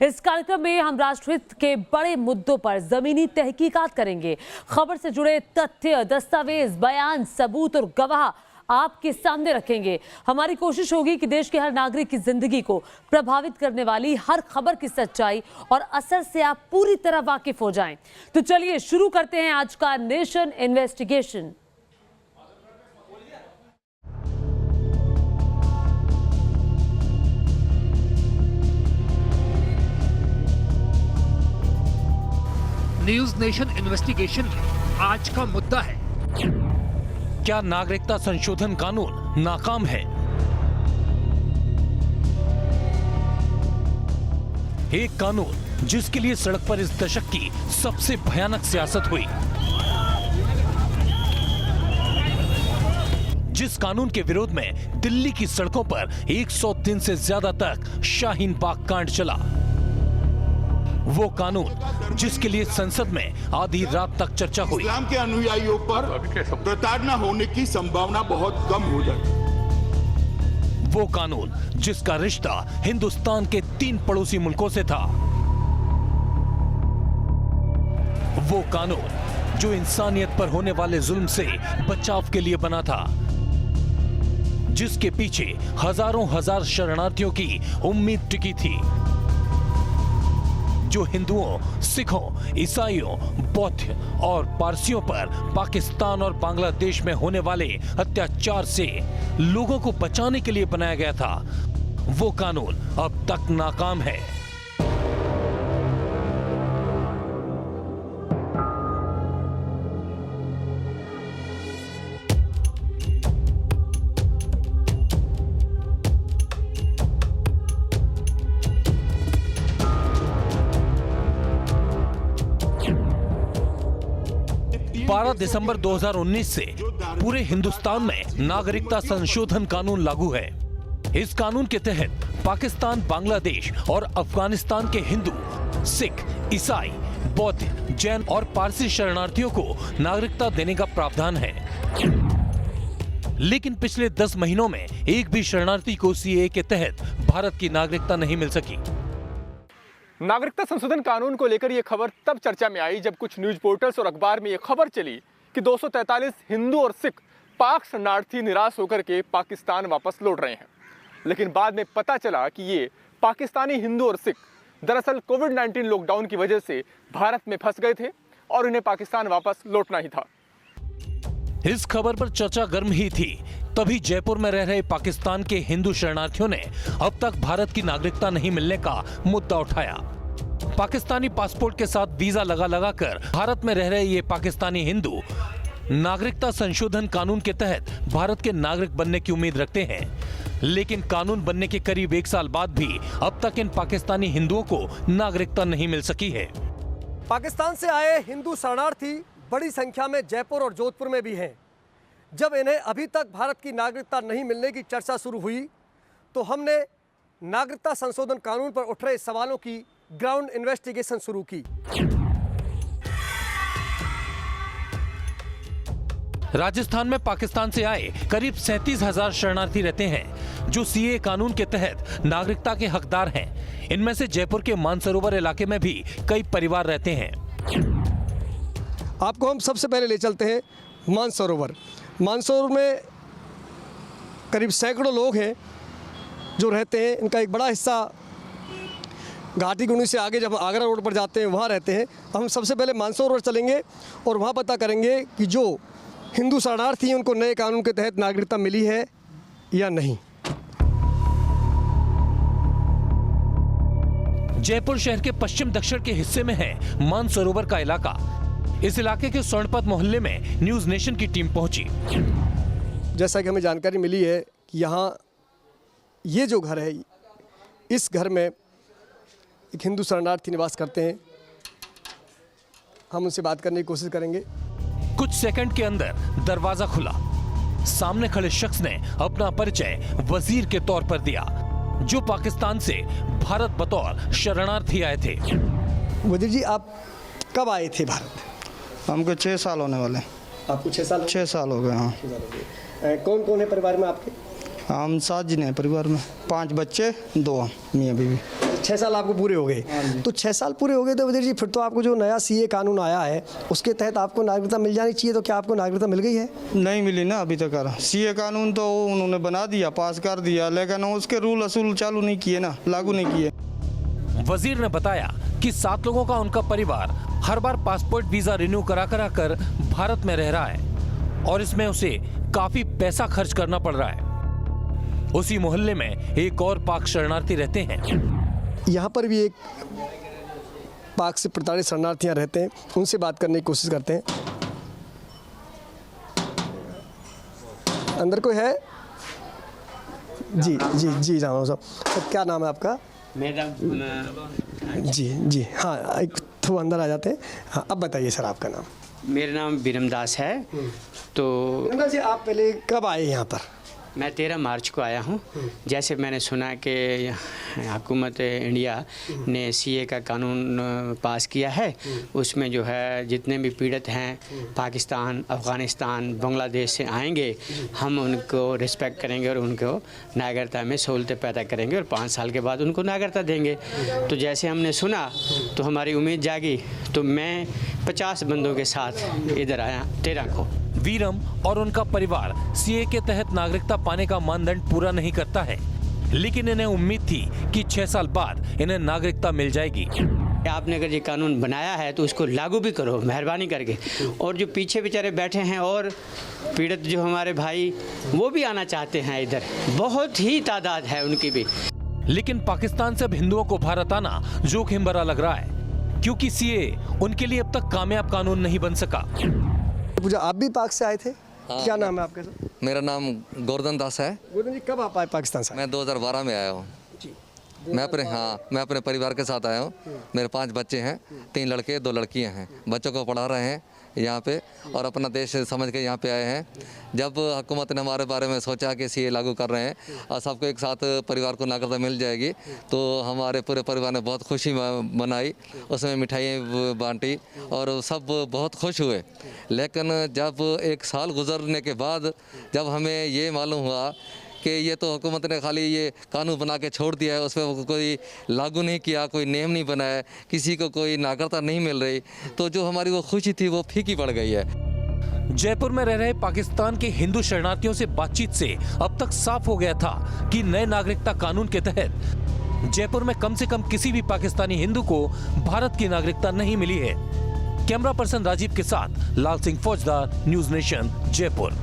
इस कार्यक्रम में हम राष्ट्रहित के बड़े मुद्दों पर जमीनी तहकीकात करेंगे। खबर से जुड़े तथ्य, दस्तावेज, बयान, सबूत और गवाह आपके सामने रखेंगे। हमारी कोशिश होगी कि देश के हर नागरिक की जिंदगी को प्रभावित करने वाली हर खबर की सच्चाई और असर से आप पूरी तरह वाकिफ हो जाएं। तो चलिए शुरू करते हैं आज का nation investigation. News nation investigation में आज का मुद्दा है, क्या नागरिकता संशोधन कानून नाकाम है? एक कानून जिसके लिए सड़क पर इस दशक की सबसे भयानक सियासत हुई, जिस कानून के विरोध में दिल्ली की सड़कों पर 100 दिन से ज्यादा तक शाहीन बाग कांड चला, वो कानून जिसके लिए संसद में आधी रात तक चर्चा हुई। इस्लाम के अनुयायियों पर प्रताड़ना होने की संभावना बहुत कम हो जाती। वो कानून जिसका रिश्ता हिंदुस्तान के 3 पड़ोसी मुल्कों से था। वो कानून जो इंसानियत पर होने वाले जुल्म से बचाव के लिए बना था, जिसके पीछे हजारों हजार शरणार्थियों की उम्मीद टिकी थी, जो हिंदुओं, सिखों, ईसाइयों, बौद्ध और पारसियों पर पाकिस्तान और बांग्लादेश में होने वाले अत्याचार से लोगों को बचाने के लिए बनाया गया था। वो कानून अब तक नाकाम है। दिसंबर 2019 से पूरे हिंदुस्तान में नागरिकता संशोधन कानून लागू है। इस कानून के तहत पाकिस्तान, बांग्लादेश और अफगानिस्तान के हिंदू, सिख, ईसाई, बौद्ध, जैन और पारसी शरणार्थियों को नागरिकता देने का प्रावधान है। लेकिन पिछले 10 महीनों में एक भी शरणार्थी को सीएए के तहत भारत की नागरिकता नहीं मिल सकी। नागरिकता संशोधन कानून को लेकर यह खबर तब चर्चा में आई जब कुछ न्यूज पोर्टल्स और अखबार में यह खबर चली कि 243 हिंदू और सिख पाक शरणार्थी निराश होकर के पाकिस्तान वापस लौट रहे हैं। लेकिन बाद में पता चला कि ये पाकिस्तानी हिंदू और सिख दरअसल कोविड-19 लॉकडाउन की वजह से भारत में फंस गए थे और उन्हें पाकिस्तान वापस लौटना ही था। इस खबर पर चर्चा गर्म ही थी, तभी जयपुर में रह रहे पाकिस्तान के हिंदू शरणार्थियों ने अब तक भारत की नागरिकता नहीं मिलने का मुद्दा उठाया। पाकिस्तानी पासपोर्ट के साथ वीजा लगा कर भारत में रह रहे ये पाकिस्तानी हिंदू नागरिकता संशोधन कानून के तहत भारत के नागरिक बनने की उम्मीद रखते हैं। लेकिन कानून बनने के करीब 1 साल बाद भी अब तक इन पाकिस्तानी हिंदुओं को नागरिकता नहीं मिल सकी है। पाकिस्तान से आए हिंदू शरणार्थी बड़ी संख्या में जयपुर और जोधपुर में भी हैं। जब इन्हें अभी तक भारत की नागरिकता नहीं मिलने की चर्चा शुरू हुई तो हमने नागरिकता संशोधन कानून पर उठ रहे सवालों की ग्राउंड इन्वेस्टिगेशन शुरू की। राजस्थान में पाकिस्तान से आए करीब 37,000 शरणार्थी रहते हैं, जो सीएए कानून के तहत नागरिकता के हकदार हैं। इनमें से जयपुर के मानसरोवर इलाके में भी कई परिवार रहते हैं। आपको हम सबसे पहले ले चलते हैं मानसरोवर। मानसरोवर में करीब सैकड़ों लोग हैं जो रहते हैं। इनका एक बड़ा हिस्सा घाटी गुनी से आगे जब आगरा रोड पर जाते हैं वहाँ रहते हैं। हम सबसे पहले मानसरोवर चलेंगे और वहाँ पता करेंगे कि जो हिंदू शरणार्थी हैं उनको नए कानून के तहत नागरिकता मिली है या नहीं। जयपुर शहर के पश्चिम दक्षिण के हिस्से में है मानसरोवर का इलाका। इस इलाके के स्वर्णपथ मोहल्ले में न्यूज नेशन की टीम पहुंची। जैसा कि हमें जानकारी मिली है कि यहाँ ये जो घर है, इस घर में एक हिंदू शरणार्थी निवास करते हैं। हम उनसे बात करने की कोशिश करेंगे। कुछ सेकंड के अंदर दरवाजा खुला। सामने खड़े शख्स ने अपना परिचय वजीर के तौर पर दिया, जो पाकिस्तान से भारत बतौर शरणार्थी आए थे। वजीर जी, आप कब आए थे भारत? हमको 6 साल होने वाले। आपको 6 साल? 6 साल हो गए। हाँ। कौन कौन है परिवार में आपके? हम 7 जने हैं परिवार में, 5 बच्चे, 2 मियाँ बीवी। 6 साल आपको पूरे हो गए। तो 6 साल पूरे हो गए तो वजीर जी फिर तो आपको जो नया सीए कानून आया है उसके तहत आपको नागरिकता मिल जानी चाहिए, तो क्या आपको नागरिकता मिल गई है? नहीं मिली ना अभी तक। सीए कानून तो उन्होंने बना दिया, पास कर दिया, लेकिन उसके रूल असूल चालू नहीं किए ना, लागू नहीं किए। वजीर ने बताया कि 7 लोगों का उनका परिवार हर बार पासपोर्ट वीजा रिन्यू करा कर भारत में रह रहा है और इसमें उसे काफी पैसा खर्च करना पड़ रहा है। उसी मोहल्ले में एक और पाक शरणार्थी रहते हैं। यहाँ पर भी एक पाक से प्रताड़ित शरणार्थियाँ रहते हैं, उनसे बात करने की कोशिश करते हैं। अंदर कोई है? जी राम साहब, सर क्या नाम है आपका? मेरा जी हाँ, एक थोड़ा अंदर आ जाते हैं। हाँ, अब बताइए सर आपका नाम। मेरा नाम बिरमदास है। तो बिरमदास जी, आप पहले कब आए यहाँ पर? मैं 13 मार्च को आया हूँ। जैसे मैंने सुना कि हुकूमत इंडिया ने सीए का कानून पास किया है, उसमें जो है जितने भी पीड़ित हैं पाकिस्तान, अफ़गानिस्तान, बांग्लादेश से आएंगे, हम उनको रिस्पेक्ट करेंगे और उनको नागरिकता में सहूलतें पैदा करेंगे और 5 साल के बाद उनको नागरिकता देंगे। तो जैसे हमने सुना तो हमारी उम्मीद जागी, तो मैं 50 बंदों के साथ इधर आया 13 को। वीरम और उनका परिवार सीए के तहत नागरिकता पाने का मानदंड पूरा नहीं करता है, लेकिन इन्हें उम्मीद थी कि 6 साल बाद इन्हें नागरिकता मिल जाएगी। आपने अगर ये कानून बनाया है तो उसको लागू भी करो मेहरबानी करके। और जो पीछे बेचारे बैठे हैं और पीड़ित जो हमारे भाई, वो भी आना चाहते हैं इधर, बहुत ही तादाद है उनकी भी। लेकिन पाकिस्तान से अब हिंदुओं को भारत आना जोखिम भरा लग रहा है, क्योंकि सीए उनके लिए अब तक कामयाब कानून नहीं बन सका। पूजा, आप भी पाक से आए थे? हाँ, क्या नाम है आपका सर? मेरा नाम गोवर्धन दास है। गोवर्धन जी, कब आप आए पाकिस्तान से? मैं 2012 में आया हूँ। मैं अपने परिवार के साथ आया हूँ। मेरे 5 बच्चे हैं, 3 लड़के 2 लड़कियाँ हैं। बच्चों को पढ़ा रहे हैं यहाँ पे और अपना देश समझ के यहाँ पे आए हैं। जब हुकूमत ने हमारे बारे में सोचा कि सीए लागू कर रहे हैं और सबको एक साथ परिवार को नागरिकता मिल जाएगी, तो हमारे पूरे परिवार ने बहुत खुशी मनाई, उसमें मिठाइयाँ बांटी और सब बहुत खुश हुए। लेकिन जब 1 साल गुजरने के बाद जब हमें ये मालूम हुआ कि ये तो हुकूमत ने खाली ये कानून बना के छोड़ दिया है, उस पर कोई लागू नहीं किया, कोई नियम नहीं बनाया, किसी को कोई नागरिकता नहीं मिल रही, तो जो हमारी वो खुशी थी वो फीकी पड़ गई है। जयपुर में रह रहे पाकिस्तान के हिंदू शरणार्थियों से बातचीत से अब तक साफ हो गया था कि नए नागरिकता कानून के तहत जयपुर में कम से कम किसी भी पाकिस्तानी हिंदू को भारत की नागरिकता नहीं मिली है। कैमरा पर्सन राजीव के साथ लाल सिंह फौजदार, न्यूज नेशन, जयपुर।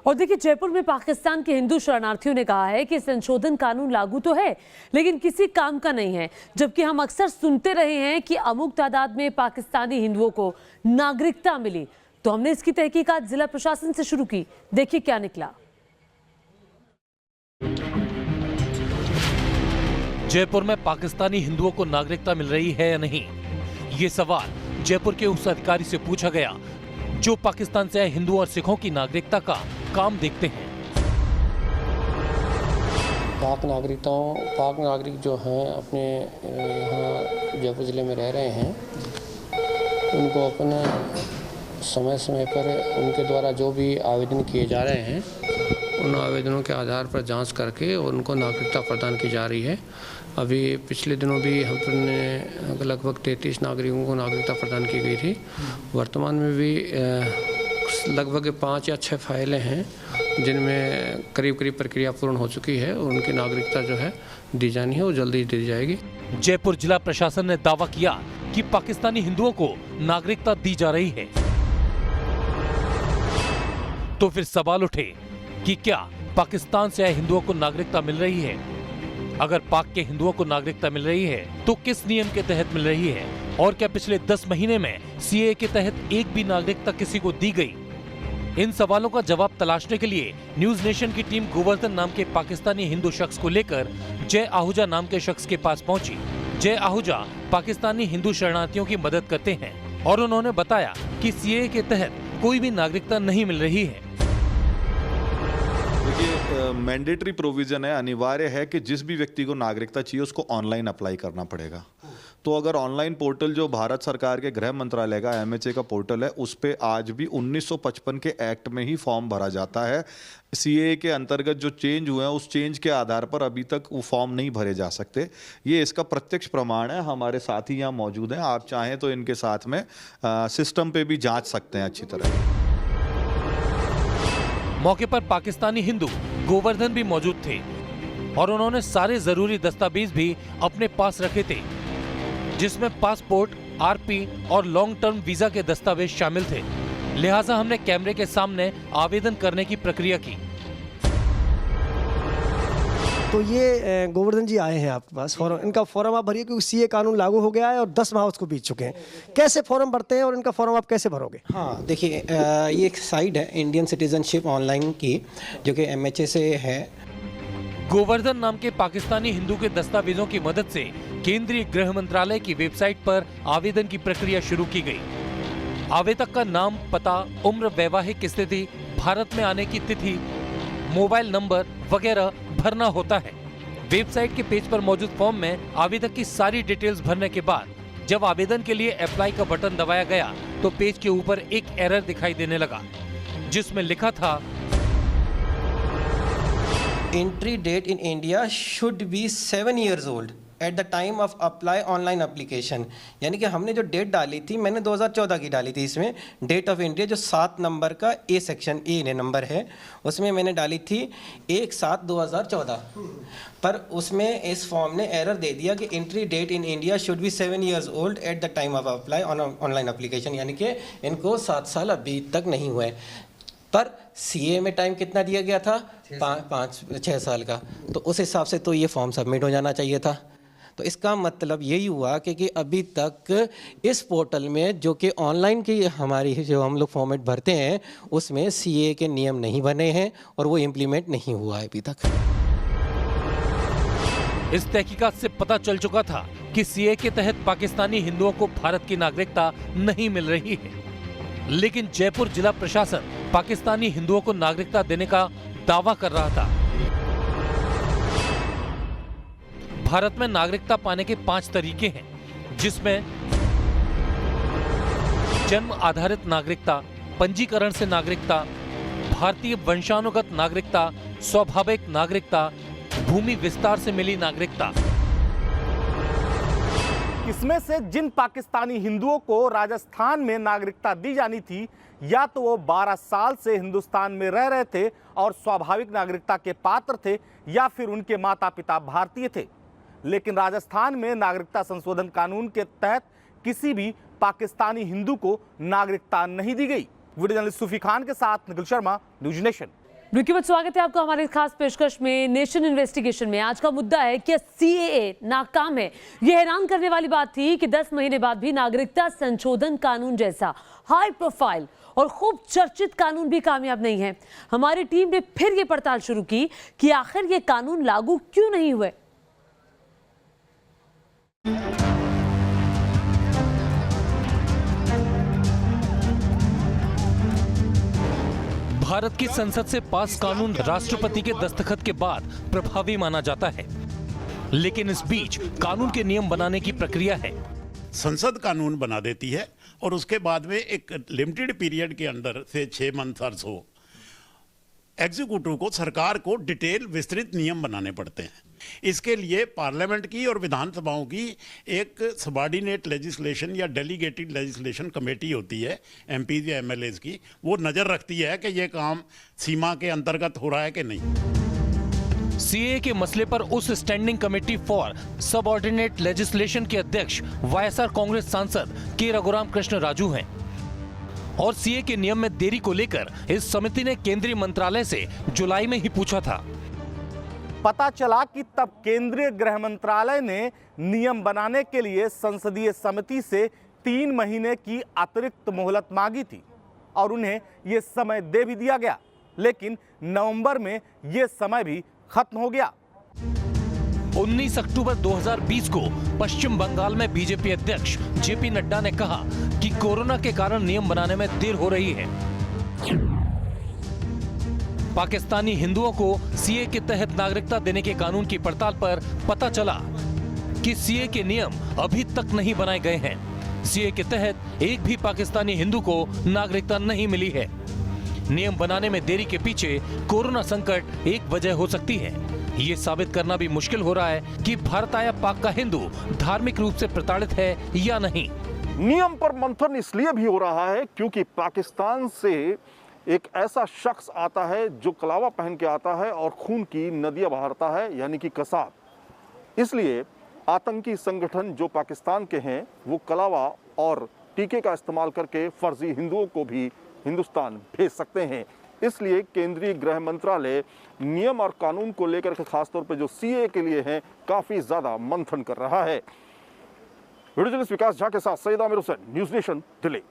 और देखिए, जयपुर में पाकिस्तान के हिंदू शरणार्थियों ने कहा है कि संशोधन कानून लागू तो है लेकिन किसी काम का नहीं है, जबकि हम अक्सर सुनते रहे हैं कि अमुक तादाद में पाकिस्तानी हिंदुओं को नागरिकता मिली। तो हमने इसकी तहकीकात जिला प्रशासन से शुरू की, देखिए क्या निकला। जयपुर में पाकिस्तानी हिंदुओं को नागरिकता मिल रही है या नहीं, ये सवाल जयपुर के उस अधिकारी से पूछा गया जो पाकिस्तान से आए हिंदुओं और सिखों की नागरिकता का काम देखते हैं। पाक नागरिक जो हैं अपने यहाँ जयपुर ज़िले में रह रहे हैं, उनको अपने समय समय पर उनके द्वारा जो भी आवेदन किए जा रहे हैं, उन आवेदनों के आधार पर जांच करके उनको नागरिकता प्रदान की जा रही है। अभी पिछले दिनों भी हमने लगभग 33 नागरिकों को नागरिकता प्रदान की गई थी। वर्तमान में भी लगभग 5 या 6 फाइलें हैं जिनमें करीब प्रक्रिया पूर्ण हो चुकी है और उनकी नागरिकता जो है दी जानी है, वो जल्दी दी जाएगी। जयपुर जिला प्रशासन ने दावा किया कि पाकिस्तानी हिंदुओं को नागरिकता दी जा रही है, तो फिर सवाल उठे कि क्या पाकिस्तान से आए हिंदुओं को नागरिकता मिल रही है? अगर पाक के हिंदुओं को नागरिकता मिल रही है तो किस नियम के तहत मिल रही है? और क्या पिछले 10 महीने में सीए के तहत एक भी नागरिकता किसी को दी गई? इन सवालों का जवाब तलाशने के लिए न्यूज नेशन की टीम गोवर्धन नाम के पाकिस्तानी हिंदू शख्स को लेकर जय आहूजा नाम के शख्स के पास पहुंची। जय आहूजा पाकिस्तानी हिंदू शरणार्थियों की मदद करते हैं और उन्होंने बताया कि सीए के तहत कोई भी नागरिकता नहीं मिल रही है। देखिए, मैंडेटरी प्रोविज़न है, अनिवार्य है कि जिस भी व्यक्ति को नागरिकता चाहिए उसको ऑनलाइन अप्लाई करना पड़ेगा। तो अगर ऑनलाइन पोर्टल जो भारत सरकार के गृह मंत्रालय का MHA का पोर्टल है उस पे आज भी 1955 के एक्ट में ही फॉर्म भरा जाता है। CAA के अंतर्गत जो चेंज हुए हैं उस चेंज के आधार पर अभी तक वो फॉर्म नहीं भरे जा सकते। ये इसका प्रत्यक्ष प्रमाण है। हमारे साथी यहाँ मौजूद हैं, आप चाहें तो इनके साथ में सिस्टम पे भी जांच सकते हैं अच्छी तरह। मौके पर पाकिस्तानी हिंदू गोवर्धन भी मौजूद थे और उन्होंने सारे जरूरी दस्तावेज भी अपने पास रखे थे, जिसमें पासपोर्ट, RP और लॉन्ग टर्म वीजा के दस्तावेज शामिल थे। लिहाजा हमने कैमरे के सामने आवेदन करने की प्रक्रिया की। तो ये गोवर्धन जी आए हैं आपके पास, फॉर्म इनका फॉर्म आप भरिए क्योंकि CAA कानून लागू हो गया है और 10 माह उसको बीत चुके हैं। कैसे फॉर्म भरते हैं और इनका फॉर्म आप कैसे भरोगे? हाँ देखिए, ये एक साइट है इंडियन सिटीजनशिप ऑनलाइन की, जो कि MHA से है। गोवर्धन नाम के पाकिस्तानी हिंदू के दस्तावेजों की मदद से केंद्रीय गृह मंत्रालय की वेबसाइट पर आवेदन की प्रक्रिया शुरू की गई। आवेदक का नाम, पता, उम्र, वैवाहिक स्थिति, भारत में आने की तिथि, मोबाइल नंबर वगैरह भरना होता है। वेबसाइट के पेज पर मौजूद फॉर्म में आवेदक की सारी डिटेल्स भरने के बाद जब आवेदन के लिए अप्लाई का बटन दबाया गया तो पेज के ऊपर एक एरर दिखाई देने लगा, जिसमें लिखा था entry date in India should be 7 years old at the time of apply online application. यानी कि हमने जो डेट डाली थी, मैंने 2014 की डाली थी। इसमें डेट ऑफ एंट्री जो 7 नंबर का A सेक्शन A नंबर है, उसमें मैंने डाली थी 1/7/2014। पर उसमें इस फॉर्म ने एरर दे दिया कि entry date in India should be 7 years old at the time of apply online application. यानी कि इनको 7 साल अभी तक नहीं हुए। पर CAA में टाइम कितना दिया गया था? 6 साल का। तो उस हिसाब से तो ये फॉर्म सबमिट हो जाना चाहिए था। तो इसका मतलब यही हुआ कि अभी तक इस पोर्टल में जो कि ऑनलाइन की हमारी जो हम लोग फॉर्मेट भरते हैं उसमें CAA के नियम नहीं बने हैं और वो इम्प्लीमेंट नहीं हुआ है अभी तक। इस तहकीकात से पता चल चुका था कि CAA के तहत पाकिस्तानी हिंदुओं को भारत की नागरिकता नहीं मिल रही है, लेकिन जयपुर जिला प्रशासन पाकिस्तानी हिंदुओं को नागरिकता देने का दावा कर रहा था। भारत में नागरिकता पाने के 5 तरीके हैं, जिसमें जन्म आधारित नागरिकता, पंजीकरण से नागरिकता, भारतीय वंशानुगत नागरिकता, स्वाभाविक नागरिकता, भूमि विस्तार से मिली नागरिकता। इसमें से जिन पाकिस्तानी हिंदुओं को राजस्थान में नागरिकता दी जानी थी, या तो वो 12 साल से हिंदुस्तान में रह रहे थे और स्वाभाविक नागरिकता के पात्र थे, या फिर उनके माता पिता भारतीय थे। लेकिन राजस्थान में नागरिकता संशोधन कानून के तहत किसी भी पाकिस्तानी हिंदू को नागरिकता नहीं दी गई। वीडियो जर्नलिस्ट सूफी खान के साथ Nikhil Sharma, news nation. Break स्वागत है आपका हमारे खास पेशकश में नेशन इन्वेस्टिगेशन में। आज का मुद्दा है कि CAA नाकाम है। यह हैरान करने वाली बात थी कि 10 महीने बाद भी नागरिकता संशोधन कानून जैसा हाई प्रोफाइल और खूब चर्चित कानून भी कामयाब नहीं है। हमारी टीम ने फिर ये पड़ताल शुरू की कि आखिर ये कानून लागू क्यों नहीं हुए। भारत की संसद से पास कानून राष्ट्रपति के दस्तखत के बाद प्रभावी माना जाता है, लेकिन इस बीच कानून के नियम बनाने की प्रक्रिया है। संसद कानून बना देती है और उसके बाद में एक लिमिटेड पीरियड के अंदर से 6 मंथ्स हो, एग्जीक्यूटिव को, सरकार को डिटेल विस्तृत नियम बनाने पड़ते हैं। इसके लिए पार्लियामेंट की और विधानसभाओं की एक सबॉर्डिनेट लेजिस्लेशन या डेलीगेटेड लेजिस्लेशन कमेटी होती है, MPs या MLAs की। वो नज़र रखती है कि ये काम सीमा के अंतर्गत हो रहा है कि नहीं। CAA के मसले पर उस standing committee for subordinate legislation के अध्यक्ष YSR कांग्रेस सांसद के रघुराम कृष्ण राजू हैं। और CAA के नियम में देरी को लेकर इस समिति ने केंद्रीय मंत्रालय से जुलाई में ही पूछा था। पता चला कि तब केंद्रीय गृह मंत्रालय ने नियम बनाने के लिए संसदीय समिति से 3 महीने की अतिरिक्त मोहलत मांगी थी और उन्हें यह समय दे भी दिया गया, लेकिन नवंबर में यह समय भी खत्म हो गया। 19 अक्टूबर 2020 को पश्चिम बंगाल में बीजेपी अध्यक्ष JP नड्डा ने कहा कि कोरोना के कारण नियम बनाने में देर हो रही है। पाकिस्तानी हिंदुओं को CAA के तहत नागरिकता देने के कानून की पड़ताल पर पता चला कि सीए के नियम अभी तक नहीं बनाए गए हैं। सीए के तहत एक भी पाकिस्तानी हिंदू को नागरिकता नहीं मिली है। नियम बनाने में देरी के पीछे कोरोना संकट एक वजह हो सकती है। ये साबित करना भी मुश्किल हो रहा है कि भारत आया पाक का हिंदू धार्मिक रूप से प्रताड़ित है या नहीं। नियम पर मंथन इसलिए भी हो रहा है क्योंकि पाकिस्तान से एक ऐसा शख्स आता है जो कलावा पहन के आता है और खून की नदियां बहाता है, यानी कि कसाब। इसलिए आतंकी संगठन जो पाकिस्तान के हैं वो कलावा और टीके का इस्तेमाल करके फर्जी हिंदुओं को भी हिंदुस्तान भेज सकते हैं। इसलिए केंद्रीय गृह मंत्रालय नियम और कानून को लेकर के खासतौर पर जो सीए के लिए हैं काफी ज्यादा मंथन कर रहा है। वीडियो जर्नलिस्ट विकास झा के साथ सैयद आमिर हुसैन, न्यूज़ नेशन, दिल्ली।